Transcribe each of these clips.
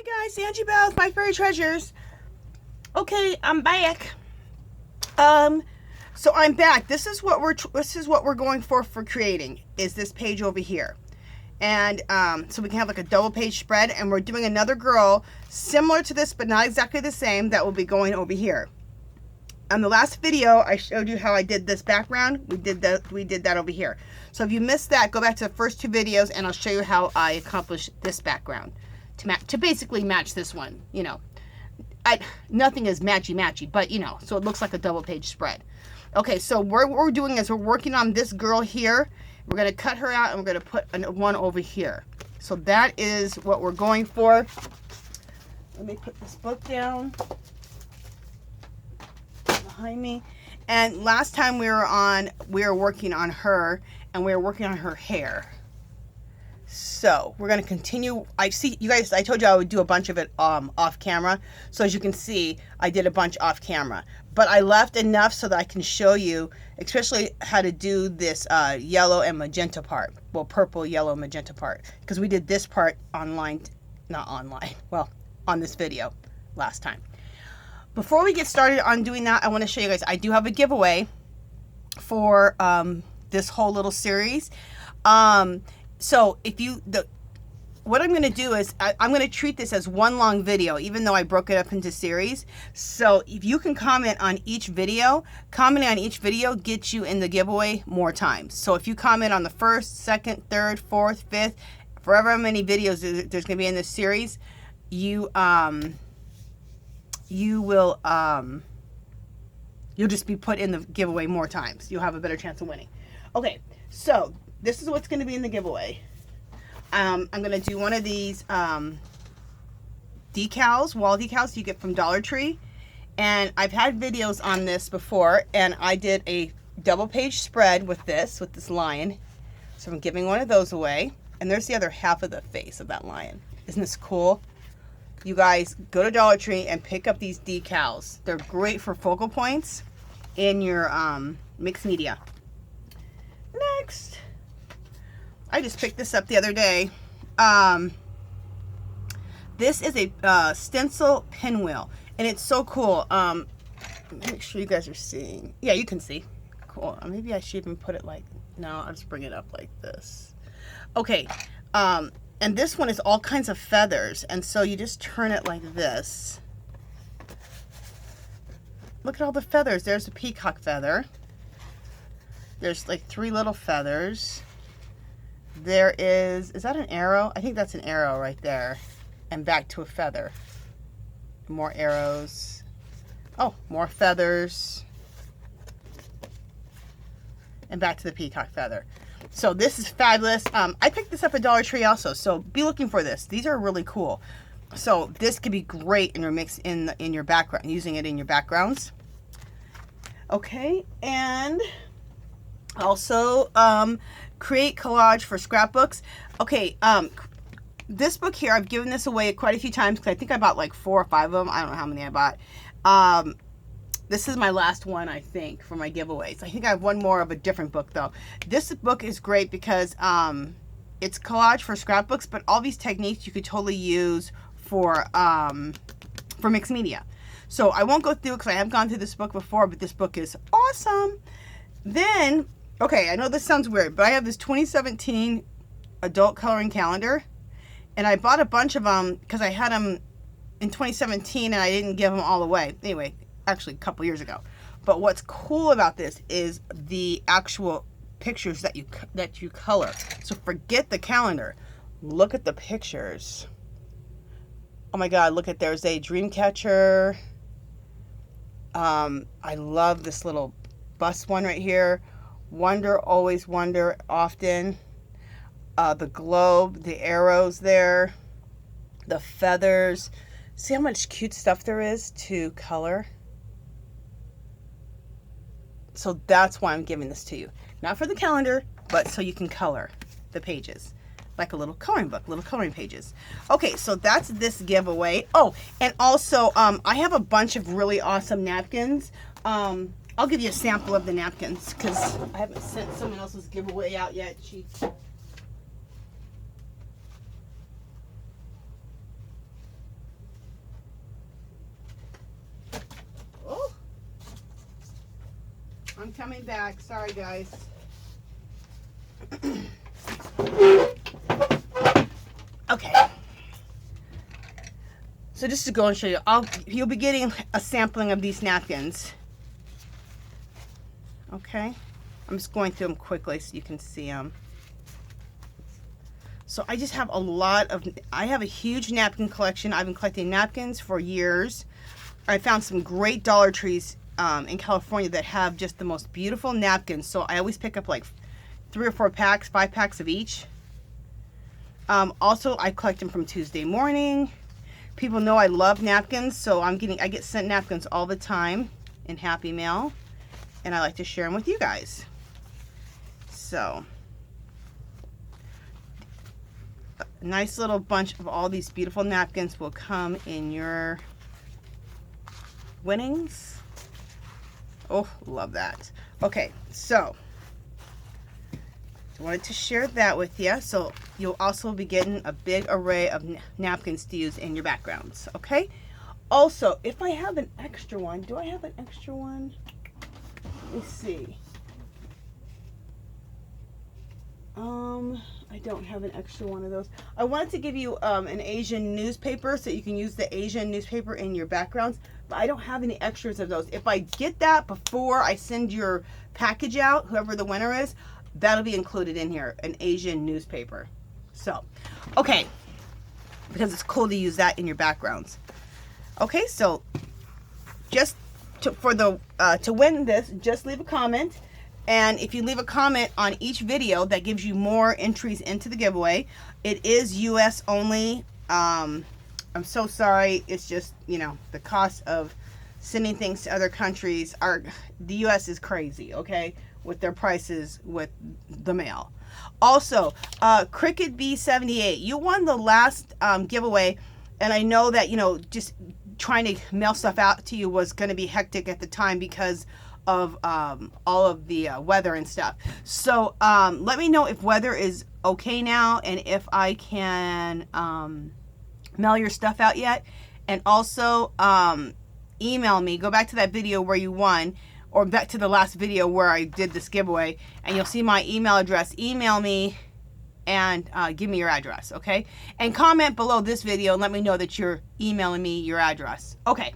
Hi guys, Angie Bells, My Fairy Treasures. Okay, I'm back. So I'm back. This is what we're going for creating. Is this page over here, and so we can have like a double page spread, and we're doing another girl similar to this, but not exactly the same. That will be going over here. On the last video, I showed you how I did this background. We did that over here. So if you missed that, go back to the first two videos, and I'll show you how I accomplished this background to basically match this one. You know, nothing is matchy, but you know, so it looks like a double page spread. Okay, so what we're doing is we're working on this girl here. We're gonna cut her out, and we're gonna put one over here. So that is what we're going for. Let me put this book down behind me. And last time we were working on her, and we were working on her hair. So we're going to continue. I see you guys, I told you I would do a bunch of it off camera. So as you can see, I did a bunch off camera, but I left enough so that I can show you, especially how to do this yellow and magenta part. Well, purple, yellow, magenta part, because we did this part online, not online, well, on this video last time. Before we get started on doing that, I want to show you guys, I do have a giveaway for this whole little series. So what I'm going to do is I'm going to treat this as one long video, even though I broke it up into series. So if you can comment on each video, commenting on each video gets you in the giveaway more times. So if you comment on the first, second, third, fourth, fifth, forever many videos there's going to be in this series, you'll just be put in the giveaway more times. You'll have a better chance of winning. Okay, so this is what's going to be in the giveaway. I'm going to do one of these decals, wall decals you get from Dollar Tree. And I've had videos on this before, and I did a double page spread with this lion. So I'm giving one of those away. And there's the other half of the face of that lion. Isn't this cool? You guys, go to Dollar Tree and pick up these decals. They're great for focal points in your mixed media. Next, I just picked this up the other day. This is a stencil pinwheel, and it's so cool. Make sure you guys are seeing. Yeah, you can see. Cool. Maybe I should even put it like, no, I'll just bring it up like this. Okay. And this one is all kinds of feathers, and so you just turn it like this. Look at all the feathers. There's a peacock feather. There's like 3 little feathers. There is that an arrow? I think that's an arrow right there. And back to a feather. More arrows. Oh, more feathers. And back to the peacock feather. So this is fabulous. I picked this up at Dollar Tree also, so be looking for this. These are really cool. So this could be great in your mix in your background, using it in your backgrounds. Okay, and also create collage for scrapbooks. Okay, this book here, I've given this away quite a few times because I think I bought like 4 or 5 of them. I don't know how many I bought. This is my last one, I think, for my giveaways. I think I have one more of a different book, though. This book is great because it's collage for scrapbooks, but all these techniques you could totally use for mixed media. So I won't go through it because I have gone through this book before, but this book is awesome. Then, okay, I know this sounds weird, but I have this 2017 adult coloring calendar, and I bought a bunch of them because I had them in 2017, and I didn't give them all away. Anyway, actually a couple years ago. But what's cool about this is the actual pictures that you color. So forget the calendar. Look at the pictures. Oh my God, look at, there's a dream catcher. I love this little bus one right here. Wonder, always wonder, often. The globe, the arrows there, the feathers. See how much cute stuff there is to color? So that's why I'm giving this to you. Not for the calendar, but so you can color the pages. Like a little coloring book, little coloring pages. Okay, so that's this giveaway. Oh, and also, I have a bunch of really awesome napkins. I'll give you a sample of the napkins because I haven't sent someone else's giveaway out yet. I'm coming back. Sorry, guys. Okay. So just to go and show you, you'll be getting a sampling of these napkins. Okay. I'm just going through them quickly so you can see them. So I just have I have a huge napkin collection. I've been collecting napkins for years. I found some great Dollar Trees in California that have just the most beautiful napkins. So I always pick up like 3 or 4 packs, 5 packs of each. Also, I collect them from Tuesday Morning. People know I love napkins, so I get sent napkins all the time in Happy Mail, and I like to share them with you guys. So, a nice little bunch of all these beautiful napkins will come in your winnings. Oh, love that. Okay, so I wanted to share that with you. So you'll also be getting a big array of napkins to use in your backgrounds. Okay. Also, if I have an extra one, do I have an extra one? Let me see. I don't have an extra one of those. I wanted to give you an Asian newspaper so you can use the Asian newspaper in your backgrounds, but I don't have any extras of those. If I get that before I send your package out, whoever the winner is, that'll be included in here, an Asian newspaper. So, okay, because it's cool to use that in your backgrounds. Okay, so just to win this, just leave a comment. And if you leave a comment on each video, that gives you more entries into the giveaway. It is US only. I'm so sorry. It's just, you know, the cost of sending things to other countries. The US is crazy, okay, with their prices with the mail. Also, Cricket B78, you won the last giveaway, and I know that, you know, just trying to mail stuff out to you was going to be hectic at the time because of all of the weather and stuff. So let me know if weather is okay now and if I can mail your stuff out yet. And also email me. Go back to that video where you won, or back to the last video where I did this giveaway, and you'll see my email address. Email me and give me your address, okay? And comment below this video and let me know that you're emailing me your address. Okay.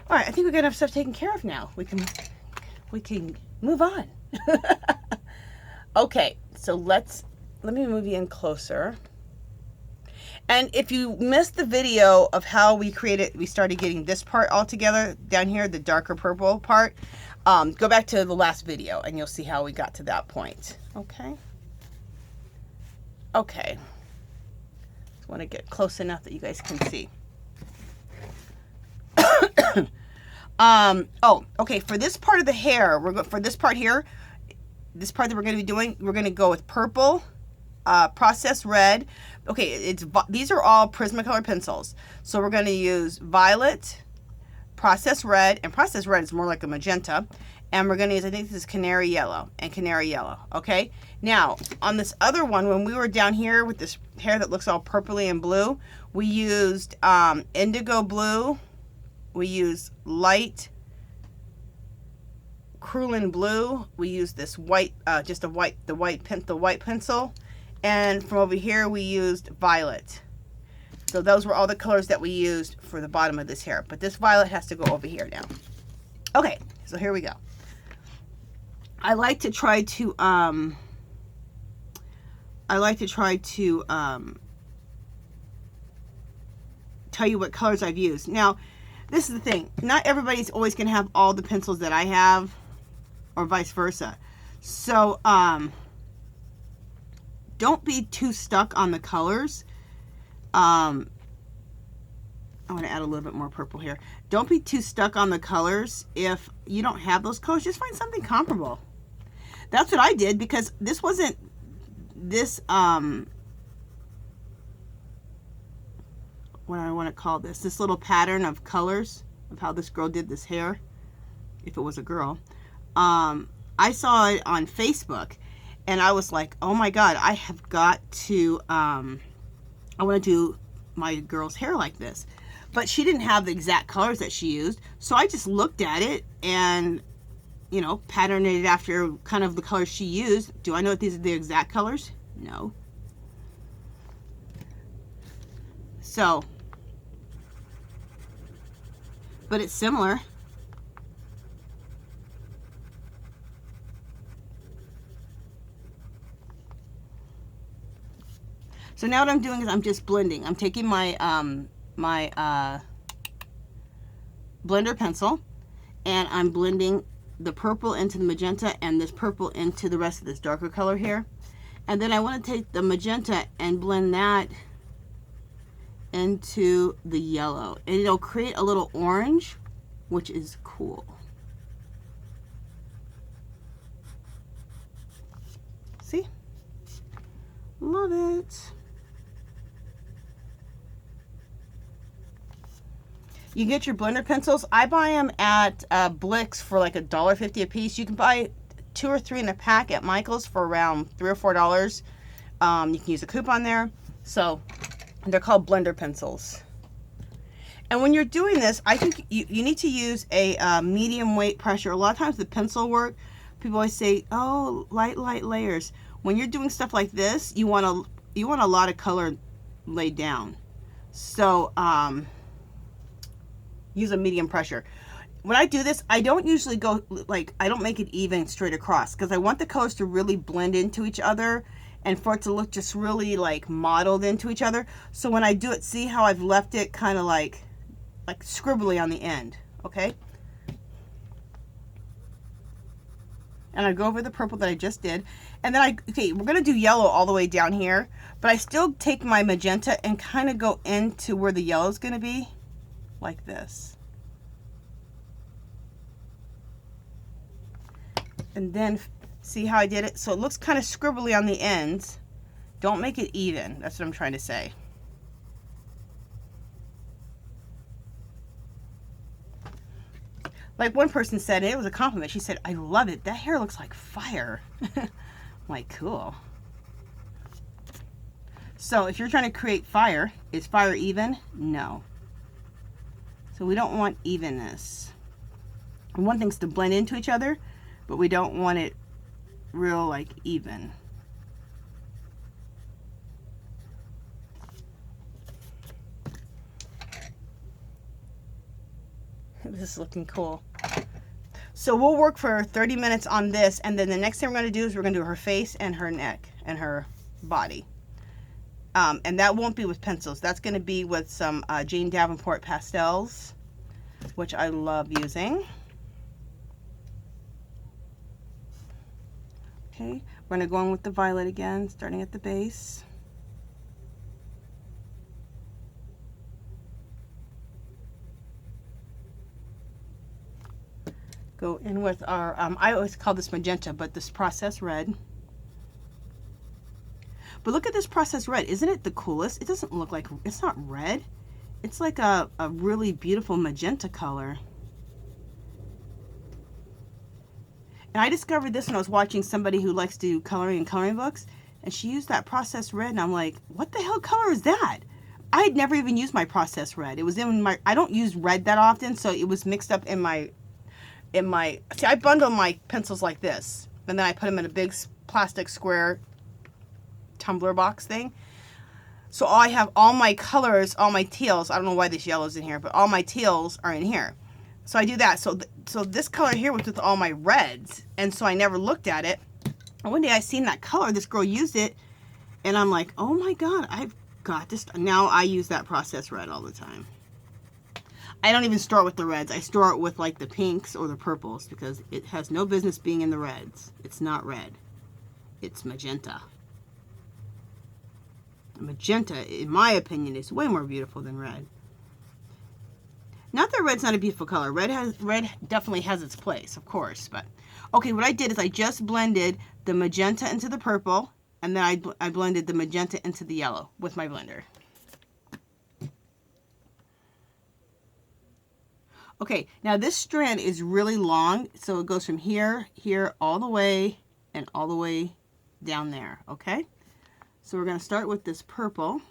All right, I think we got enough stuff taken care of now. We can move on. Okay, so let me move you in closer. And if you missed the video of how we started getting this part all together down here, the darker purple part, go back to the last video and you'll see how we got to that point. Okay. Okay. Just want to get close enough that you guys can see. Okay, for this part of the hair, for this part here, this part that we're going to be doing, we're going to go with purple, processed red. Okay, these are all Prismacolor pencils. So we're going to use violet, processed red, and processed red is more like a magenta. And we're going to use, I think this is canary yellow and canary yellow. Okay, now on this other one, when we were down here with this hair that looks all purpley and blue, we used indigo blue. We use light Krulin blue. We use this white, the white pencil. And from over here, we used violet. So those were all the colors that we used for the bottom of this hair. But this violet has to go over here now. Okay, so here we go. I like to try to tell you what colors I've used. Now, this is the thing. Not everybody's always going to have all the pencils that I have, or vice versa. So, don't be too stuck on the colors. I want to add a little bit more purple here. Don't be too stuck on the colors. If you don't have those colors, just find something comparable. That's what I did, because this wasn't this, what I want to call this little pattern of colors of how this girl did this hair, if it was a girl. I saw it on Facebook and I was like, oh my God, I have got to, I want to do my girl's hair like this. But she didn't have the exact colors that she used. So I just looked at it and you know, pattern it after kind of the colors she used. Do I know that these are the exact colors? No. So, but it's similar. So now what I'm doing is I'm just blending. I'm taking my blender pencil, and I'm blending the purple into the magenta and this purple into the rest of this darker color here. And then I want to take the magenta and blend that into the yellow. And it'll create a little orange, which is cool. See? Love it. You get your blender pencils. I buy them at Blick's for like $1.50 a piece. You can buy 2 or 3 in a pack at Michael's for around $3 or $4. You can use a coupon there. So they're called blender pencils. And when you're doing this, I think you need to use a medium weight pressure. A lot of times the pencil work, people always say, oh, light layers. When you're doing stuff like this, you want a lot of color laid down. So use a medium pressure. When I do this, I don't usually go, like, I don't make it even straight across, because I want the colors to really blend into each other and for it to look just really like modeled into each other. So when I do it, see how I've left it kind of like scribbly on the end, okay? And I go over the purple that I just did. And then okay, we're gonna do yellow all the way down here, but I still take my magenta and kind of go into where the yellow is gonna be, like this. And then see how I did it? So it looks kind of scribbly on the ends. Don't make it even. That's what I'm trying to say. Like one person said, and it was a compliment, she said, I love it. That hair looks like fire. I'm like, cool. So if you're trying to create fire, is fire even? No. So we don't want evenness. We want things to blend into each other, but we don't want it real like even. This is looking cool. So we'll work for 30 minutes on this, and then the next thing we're going to do is we're going to do her face and her neck and her body. And that won't be with pencils. That's going to be with some Jane Davenport pastels, which I love using. Okay, we're going to go in with the violet again, starting at the base. Go in with our, I always call this magenta, but this processed red. But look at this processed red. Isn't it the coolest? It doesn't look like, it's not red. It's like a really beautiful magenta color. And I discovered this when I was watching somebody who likes to do coloring in coloring books, and she used that processed red, and I'm like, what the hell color is that? I had never even used my processed red. It was in my, I don't use red that often, so it was mixed up in my, see, I bundle my pencils like this, and then I put them in a big plastic square tumbler box thing. So I have all my colors, all my teals. I don't know why this yellow's in here, but all my teals are in here. So I do that. So this color here was with all my reds, and so I never looked at it. And one day I seen that color. This girl used it, and I'm like, oh my god, I've got this. Now I use that processed red all the time. I don't even store it with the reds. I store it with like the pinks or the purples, because it has no business being in the reds. It's not red. It's magenta. Magenta, in my opinion, is way more beautiful than red. Not that red's not a beautiful color. Red definitely has its place, of course. But okay, what I did is I just blended the magenta into the purple, and then I blended the magenta into the yellow with my blender. Okay, now this strand is really long, so it goes from here, all the way, and all the way down there, okay? So we're going to start with this purple,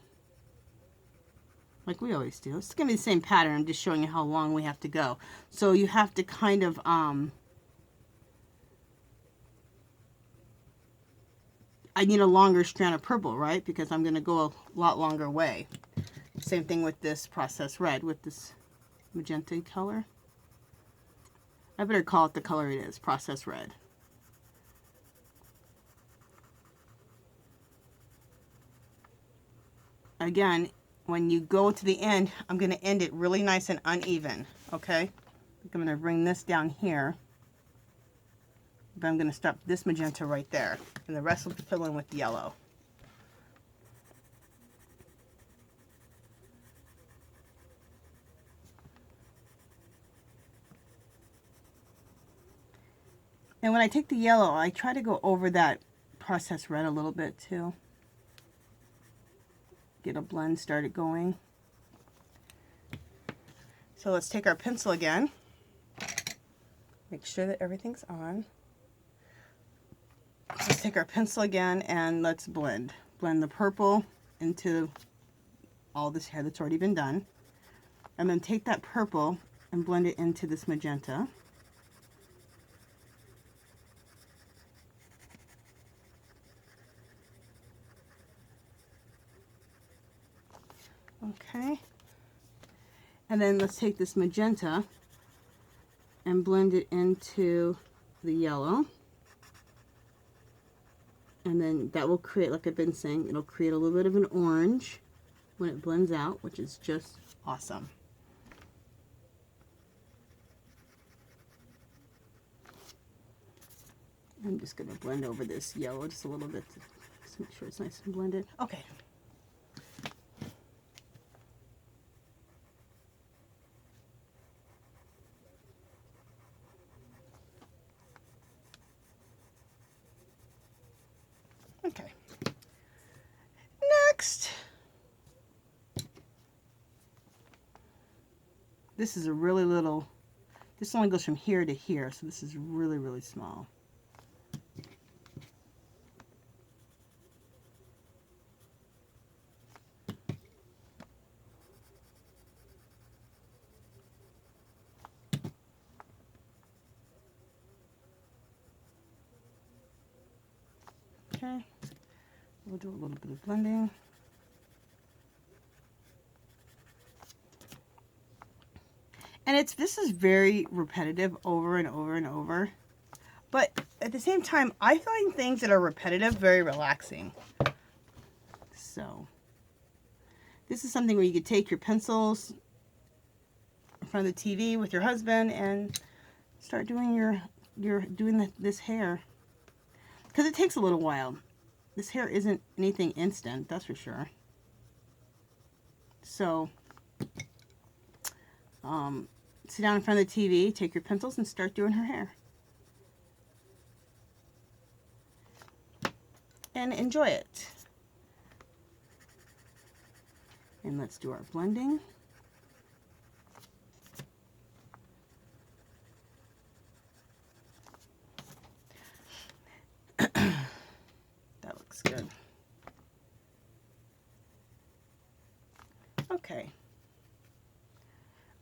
like we always do. It's going to be the same pattern. I'm just showing you how long we have to go. So you have to kind of I need a longer strand of purple, right? Because I'm going to go a lot longer way. Same thing with this processed red, with this magenta color. I better call it the color it is, processed red. Again, when you go to the end, I'm going to end it really nice and uneven, okay? I'm going to bring this down here. But I'm going to stop this magenta right there. And the rest will fill in with yellow. And when I take the yellow, I try to go over that processed red a little bit too. Get a blend started going. So let's take our pencil again. Make sure that everything's on. Let's take our pencil again and let's blend. Blend the purple into all this hair that's already been done. And then take that purple and blend it into this magenta. Okay. And then let's take this magenta and blend it into the yellow. And then that will create, like I've been saying, it'll create a little bit of an orange when it blends out, which is just awesome. I'm just going to blend over this yellow just a little bit to just make sure it's nice and blended. Okay. Okay. Next. This is a really little, this only goes from here to here, so this is really, really small. Okay, we'll do a little bit of blending. And this is very repetitive over and over and over. But at the same time, I find things that are repetitive very relaxing. So this is something where you could take your pencils in front of the TV with your husband and start doing this hair. Because it takes a little while. This hair isn't anything instant, that's for sure. So, sit down in front of the TV, take your pencils, and start doing her hair. And enjoy it. And let's do our blending. That looks good. Okay.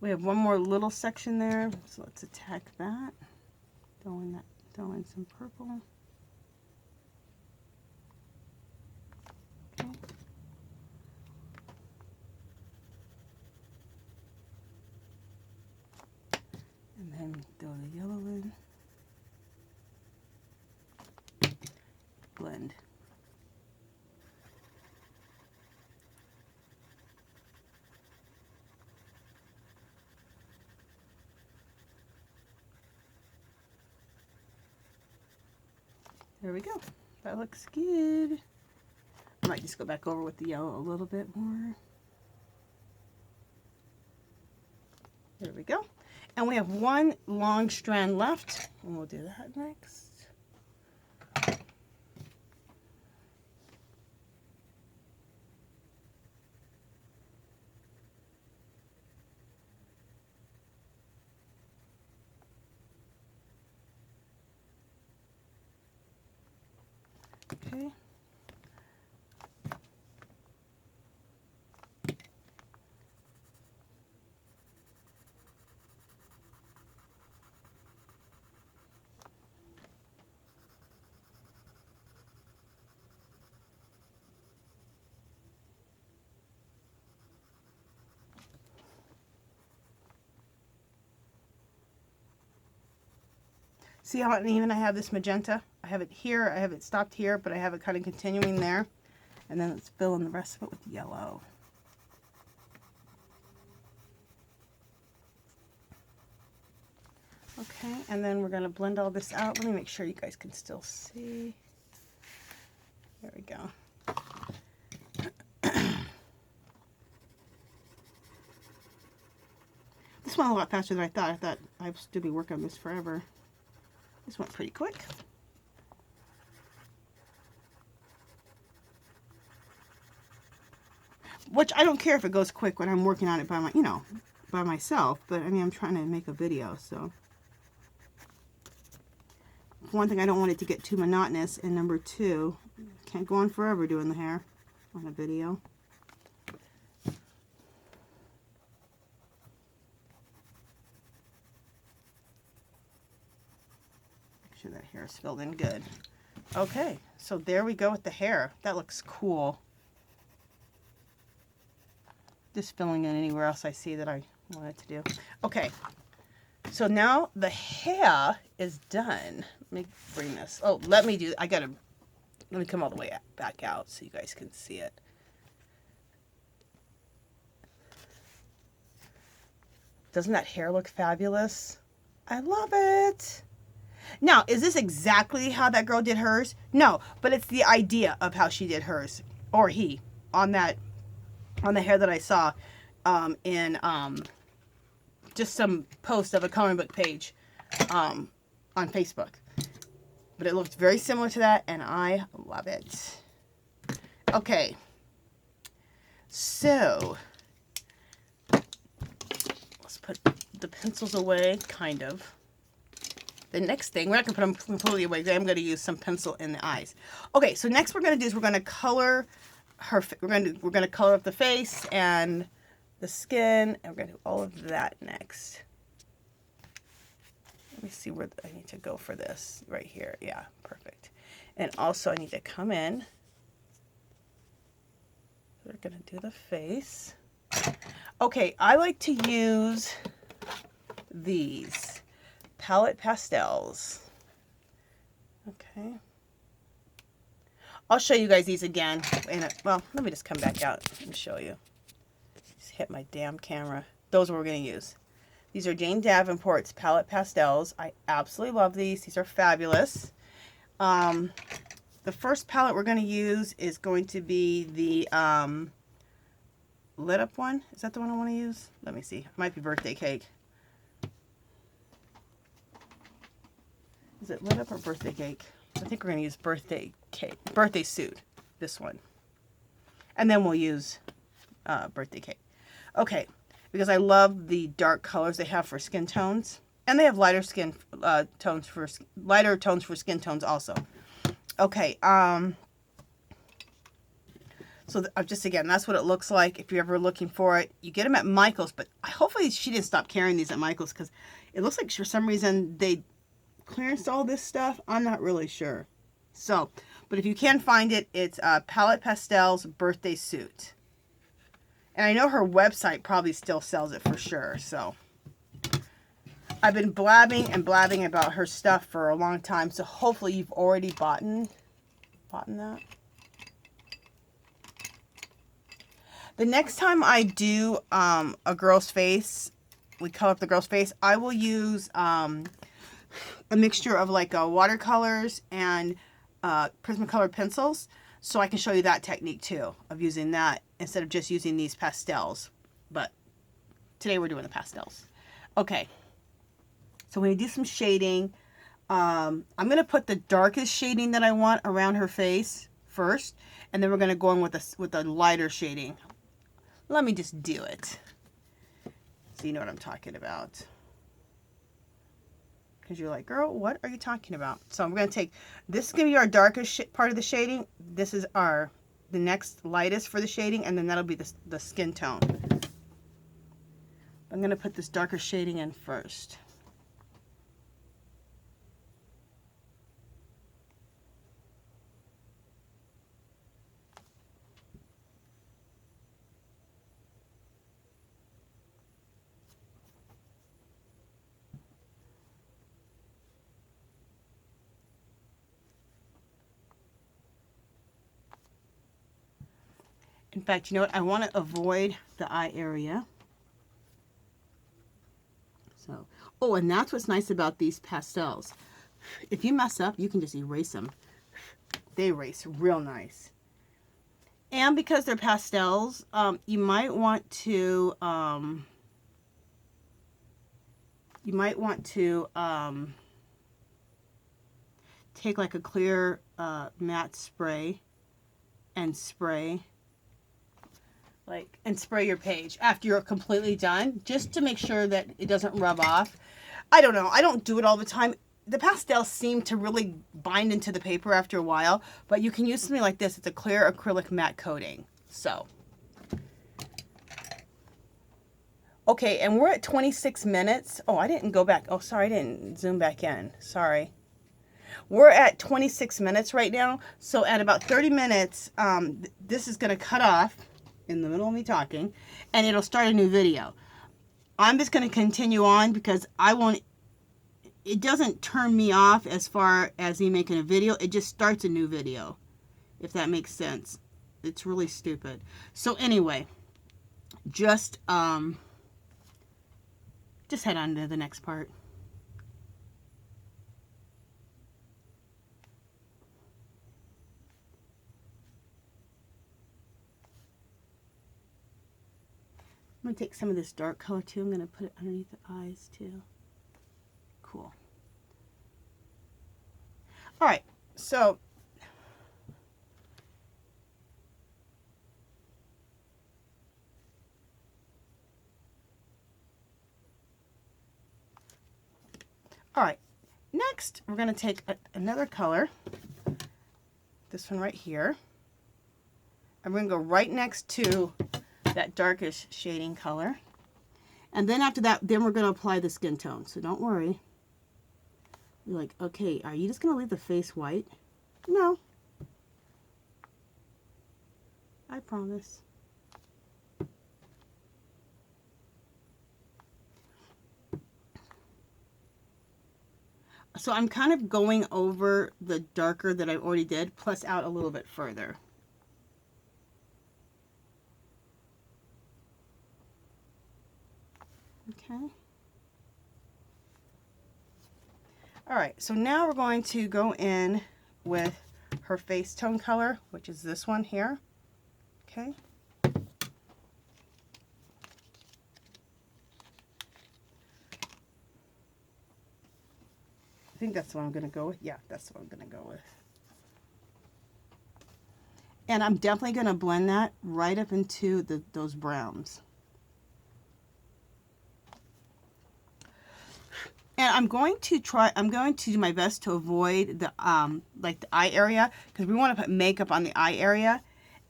We have one more little section there, so let's attack that. Throw in some purple. Okay. And then throw the yellow in. Blend. There we go. That looks good. I might just go back over with the yellow a little bit more. There we go. And we have one long strand left, and we'll do that next. Okay. See how uneven I have this magenta? I have it here, I have it stopped here, but I have it kind of continuing there. And then let's fill in the rest of it with yellow. Okay, and then we're going to blend all this out. Let me make sure you guys can still see. There we go. This went a lot faster than I thought. I thought I would still be working on this forever. This went pretty quick. Which I don't care if it goes quick when I'm working on it by my, by myself. But I mean, I'm trying to make a video, so. One thing, I don't want it to get too monotonous, and number two, can't go on forever doing the hair on a video. Make sure that hair is filled in good. Okay, so there we go with the hair. That looks cool. Just filling in anywhere else I see that I wanted to do. Okay, so now the hair is done. Let me bring this. Oh, let me come all the way back out so you guys can see it. Doesn't that hair look fabulous? I love it. Now, is this exactly how that girl did hers? No, but it's the idea of how she did hers, or he, on the hair that I saw in just some post of a coloring book page on Facebook. But it looked very similar to that, and I love it. Okay. So, let's put the pencils away, kind of. The next thing, we're not going to put them completely away. I'm going to use some pencil in the eyes. Okay, so next we're going to do is we're going to color her. We're going to color up the face and the skin, and we're going to do all of that next. Let me see where I need to go for this. Right here. Yeah, perfect. And also I need to come in. We're going to do the face. Okay, I like to use these palette pastels. Okay. I'll show you guys these again. Well, let me just come back out and show you. Just hit my damn camera. Those are what we're going to use. These are Jane Davenport's palette pastels. I absolutely love these. These are fabulous. The first palette we're going to use is going to be the lit up one. Is that the one I want to use? Let me see. It might be Birthday Cake. Is it lit up or Birthday Cake? I think we're going to use Birthday Cake. Birthday Suit. This one. And then we'll use Birthday Cake. Okay. Because I love the dark colors they have for skin tones. And they have lighter skin tones for skin tones also. Okay, so just again, that's what it looks like if you're ever looking for it. You get them at Michael's, but hopefully she didn't stop carrying these at Michael's because it looks like for some reason they clearanced all this stuff. I'm not really sure. So, but if you can find it, it's Palette Pastels Birthday Suit. And I know her website probably still sells it for sure, so. I've been blabbing and blabbing about her stuff for a long time, so hopefully you've already bought that. The next time I do a girl's face, we color up the girl's face, I will use a mixture of like watercolors and Prisma colored pencils, so I can show you that technique too, of using that instead of just using these pastels. But today we're doing the pastels. Okay. So when you do some shading, I'm going to put the darkest shading that I want around her face first, and then we're going to go in with a lighter shading. Let me just do it, so you know what I'm talking about. Because you're like, girl, what are you talking about? So I'm going to take, this is going to be our darkest part of the shading. This is the next lightest for the shading, and then that'll be the skin tone. I'm going to put this darker shading in first. In fact, you know what? I want to avoid the eye area. So, oh, and that's what's nice about these pastels. If you mess up, you can just erase them. They erase real nice. And because they're pastels, you might want to take like a clear matte spray and spray your page after you're completely done, just to make sure that it doesn't rub off. I don't know. I don't do it all the time. The pastels seem to really bind into the paper after a while, but you can use something like this. It's a clear acrylic matte coating. So, okay, and we're at 26 minutes. Oh, I didn't go back. Oh, sorry, I didn't zoom back in. Sorry. We're at 26 minutes right now. So at about 30 minutes, this is going to cut off in the middle of me talking, and it'll start a new video. I'm just going to continue on because it doesn't turn me off as far as me making a video. It just starts a new video, if that makes sense. It's really stupid. So anyway, just head on to the next part. I'm going to take some of this dark color too. I'm going to put it underneath the eyes too. Cool. All right, so all right, next we're going to take another color, this one right here. I'm going to go right next to that darkish shading color. And then after that, then we're going to apply the skin tone. So don't worry. You're like, okay, are you just going to leave the face white? No. I promise. So I'm kind of going over the darker that I already did, plus out a little bit further. Okay. All right, so now we're going to go in with her face tone color, which is this one here. Okay. I think that's what I'm going to go with. Yeah, that's what I'm going to go with. And I'm definitely going to blend that right up into those browns. And I'm going to do my best to avoid the like the eye area, because we want to put makeup on the eye area.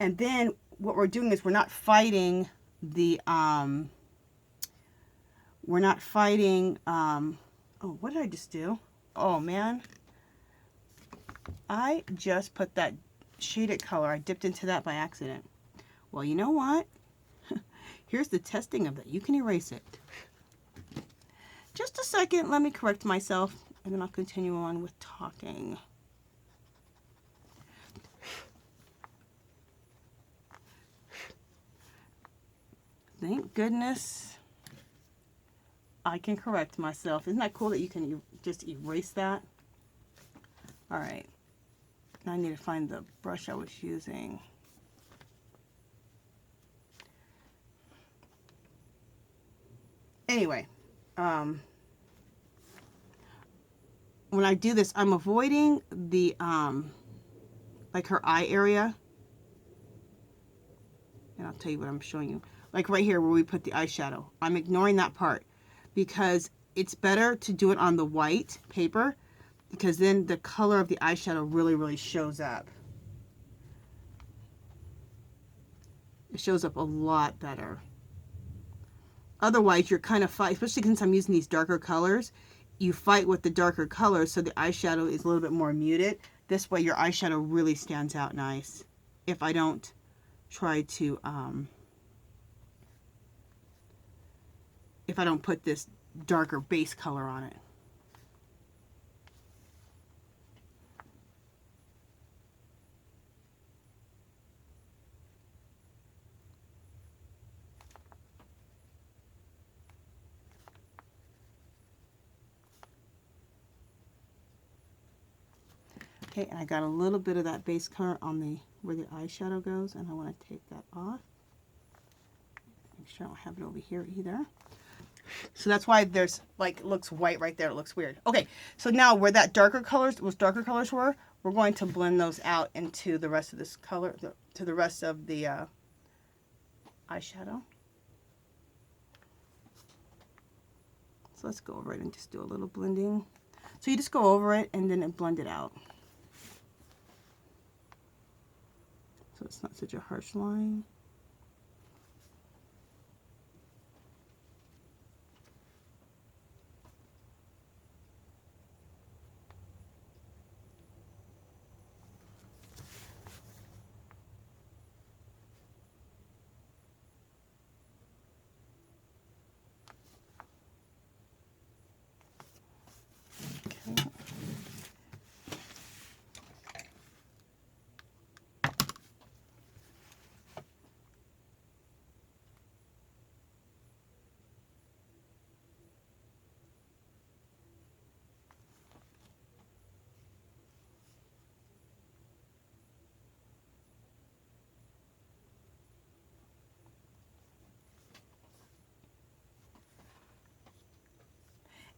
And then what we're doing is we're not fighting oh, what did I just do? Oh man, I just put that shaded color, I dipped into that by accident. Well, you know what? Here's the testing of that. You can erase it. Just a second, let me correct myself, and then I'll continue on with talking. Thank goodness I can correct myself. Isn't that cool that you can just erase that? All right, now I need to find the brush I was using. Anyway, when I do this, I'm avoiding the, like her eye area. And I'll tell you what I'm showing you. Like right here where we put the eyeshadow. I'm ignoring that part because it's better to do it on the white paper, because then the color of the eyeshadow really, really shows up. It shows up a lot better. Otherwise, you're kind of fighting, especially since I'm using these darker colors, you fight with the darker colors, so the eyeshadow is a little bit more muted. This way, your eyeshadow really stands out nice. If I don't try to, if I don't put this darker base color on it. Okay, and I got a little bit of that base color on the where the eyeshadow goes, and I want to take that off. Make sure I don't have it over here either. So that's why there's like, it looks white right there. It looks weird. Okay, so now where that darker colors, those darker colors were, we're going to blend those out into the rest of this color, to the rest of the eyeshadow. So let's go over it and just do a little blending. So you just go over it and then blend it out. So it's not such a harsh line.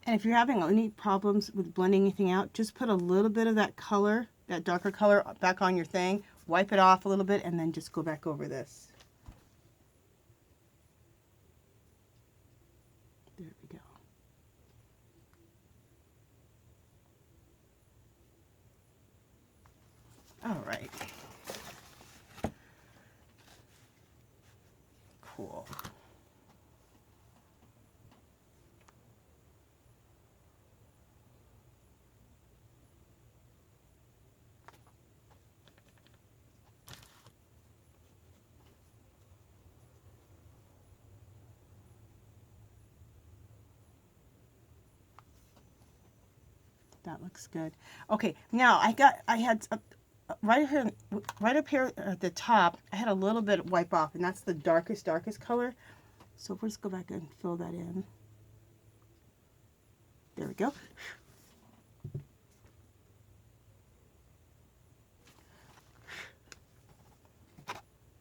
And if you're having any problems with blending anything out, just put a little bit of that color, that darker color, back on your thing, wipe it off a little bit, and then just go back over this. There we go. All right. Cool. That looks good. Okay, now I had right here, right up here at the top, I had a little bit wipe off, and that's the darkest color. So we'll just go back and fill that in. There we go.